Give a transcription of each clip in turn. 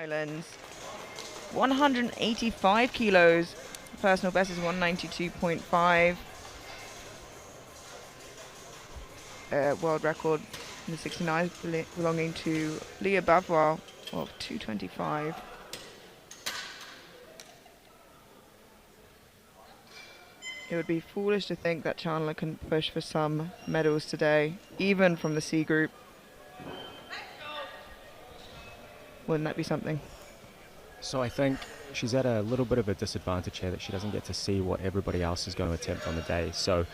Islands. 185 kilos. Personal best is 192.5. World record in the 69 belonging to Leah Bavois of 225. It would be foolish to think that Chandler can push for some medals today, even from the C group. Wouldn't that be something? So I think she's at a little bit of a disadvantage here that she doesn't get to see what everybody else is going to attempt on the day. So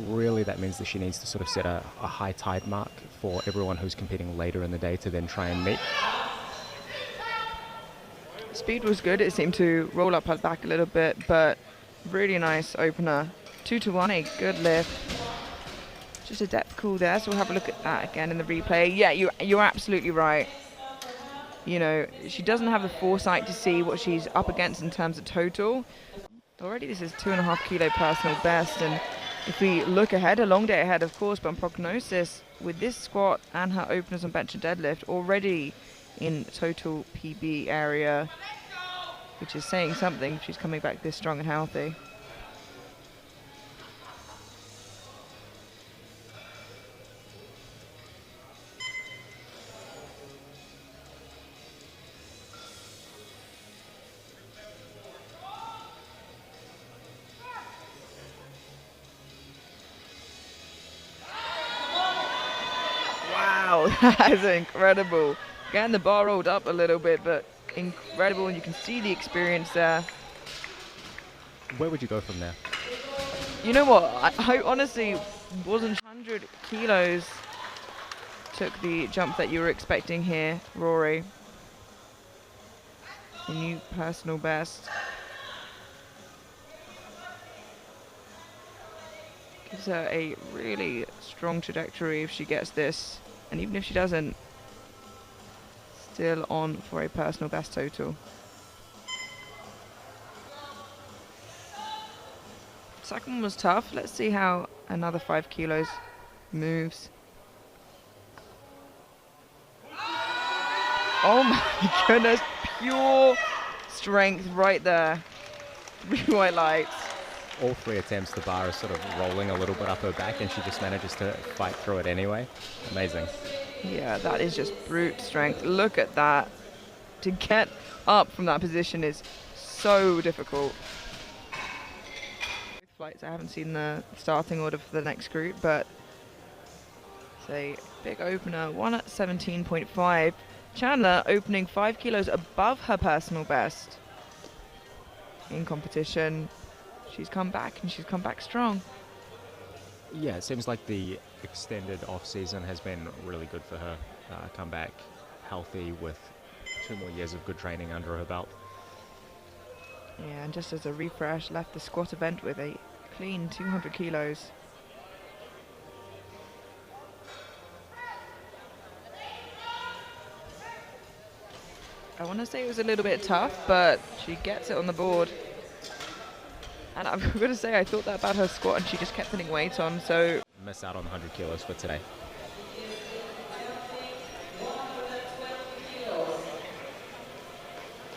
really that means that she needs to sort of set a high tide mark for everyone who's competing later in the day to then try and meet. Speed was good. It seemed to roll up her back a little bit, but really nice opener. 2-1, a good lift. Just a depth call there, so we'll have a look at that again in the replay. Yeah, you're absolutely right. You know, she doesn't have the foresight to see what she's up against in terms of total. Already this is 2.5 kilo personal best, and if we look ahead, a long day ahead of course, but on prognosis, with this squat and her openers on bench and deadlift already in total PB area, which is saying something. She's coming back this strong and healthy. Wow, that is incredible. Getting the bar rolled up a little bit, but incredible, and you can see the experience there. Where would you go from there? You know what, I honestly wasn't 100 kilos took the jump that you were expecting here, Rory. A new personal best. Gives her a really strong trajectory if she gets this, and even if she doesn't, still on for a personal best total. Second one was tough. Let's see how another 5 kilos moves. Oh my goodness, pure strength right there. Really white lights. All three attempts, the bar is sort of rolling a little bit up her back and she just manages to fight through it anyway. Amazing. Yeah, that is just brute strength. Look at that. To get up from that position is so difficult. Both flights, I haven't seen the starting order for the next group, but it's a big opener, 1:17.5. Chandler opening 5 kilos above her personal best in competition. She's come back, and she's come back strong. Yeah, it seems like the extended off-season has been really good for her. Come back healthy with 2 more years of good training under her belt. Yeah, and just as a refresh, left the squat event with a clean 200 kilos. I want to say it was a little bit tough, but she gets it on the board. And I'm going to say I thought that about her squat, and she just kept putting weight on, so... Miss out on 100 kilos for today.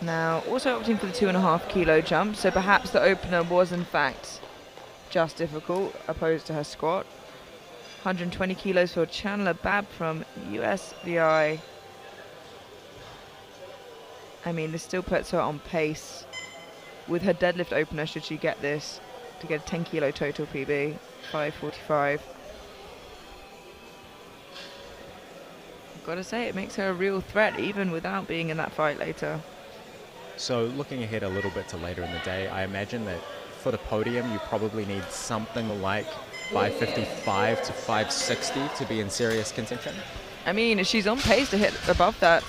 Now, also opting for the 2.5 kilo jump, so perhaps the opener was in fact just difficult, opposed to her squat. 120 kilos for Chandler Babb from US VI. I mean, this still puts her on pace with her deadlift opener, should she get this, to get a 10 kilo total PB, 5:45. I've got to say, it makes her a real threat, even without being in that fight later. So looking ahead a little bit to later in the day, I imagine that for the podium, you probably need something like 5:55 to 5:60 to be in serious contention. I mean, she's on pace to hit above that.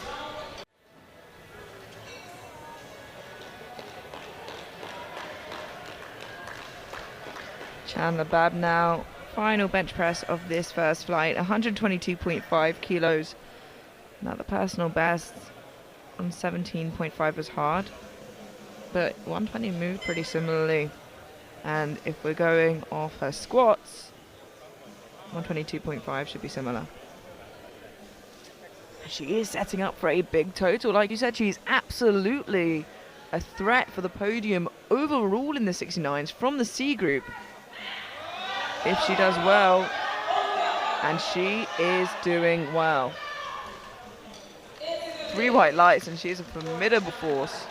Chandler Babb now, final bench press of this first flight, 122.5 kilos. Now the personal best on 17.5 was hard, but 120 moved pretty similarly. And if we're going off her squats, 122.5 should be similar. She is setting up for a big total. Like you said, she's absolutely a threat for the podium overall in the 69s from the C group. If she does well, and she is doing well. 3 white lights, and she's a formidable force.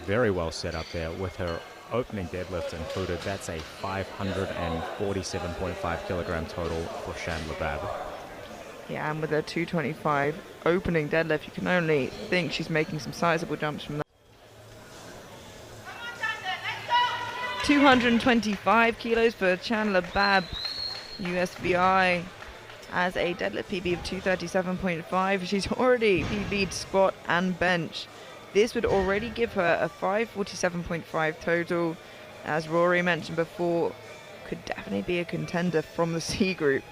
Very well set up there with her opening deadlift included. That's a 547.5 kilogram total for Chandler Babb. Yeah, and with her 225 opening deadlift, you can only think she's making some sizable jumps from that. 225 kilos for Chandler Babb, USVI, as a deadlift PB of 237.5. She's already PB'd squat and bench. This would already give her a 547.5 total. As Rory mentioned before, could definitely be a contender from the C group.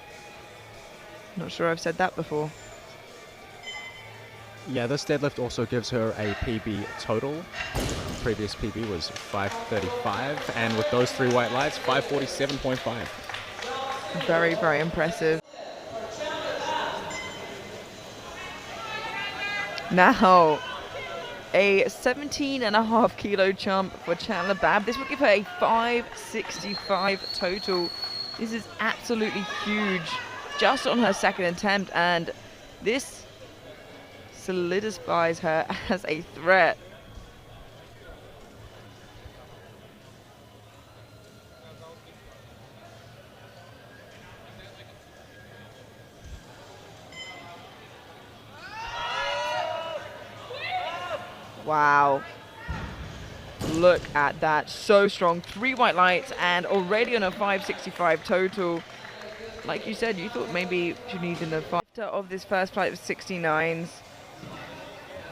Not sure I've said that before. Yeah, this deadlift also gives her a PB total. Previous PB was 535, and with those 3 white lights, 547.5. Very, very impressive. Now, a 17.5 kilo jump for Chandler Babb. This will give her a 565 total. This is absolutely huge, just on her second attempt, and this solidifies her as a threat. Wow. Look at that. So strong. 3 white lights and already on a 565 total. Like you said, you thought maybe she needed a 5 of this first flight of 69s.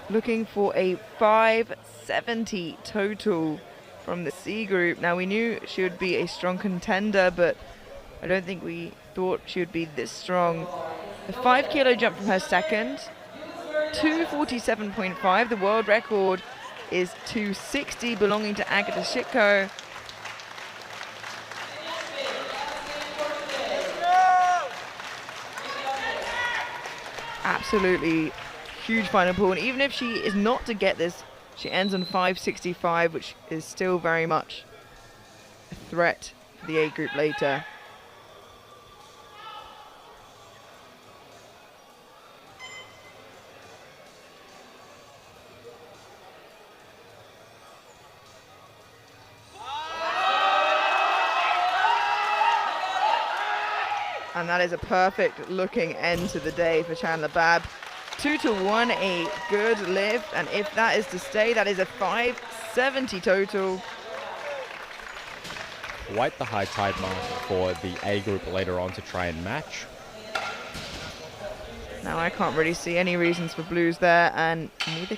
Looking for a 570 total from the C group. Now, we knew she would be a strong contender, but I don't think we thought she would be this strong. A 5 kilo jump from her second. 247.5. The world record is 260, belonging to Agata Shitko. Absolutely huge final pull, and even if she is not to get this, she ends on 565, which is still very much a threat for the A group later. And that is a perfect looking end to the day for Chandler Babb. 2-1, a good lift, and if that is to stay, that is a 570 total. Quite the high tide mark for the A group later on to try and match. Now I can't really see any reasons for blues there, and neither can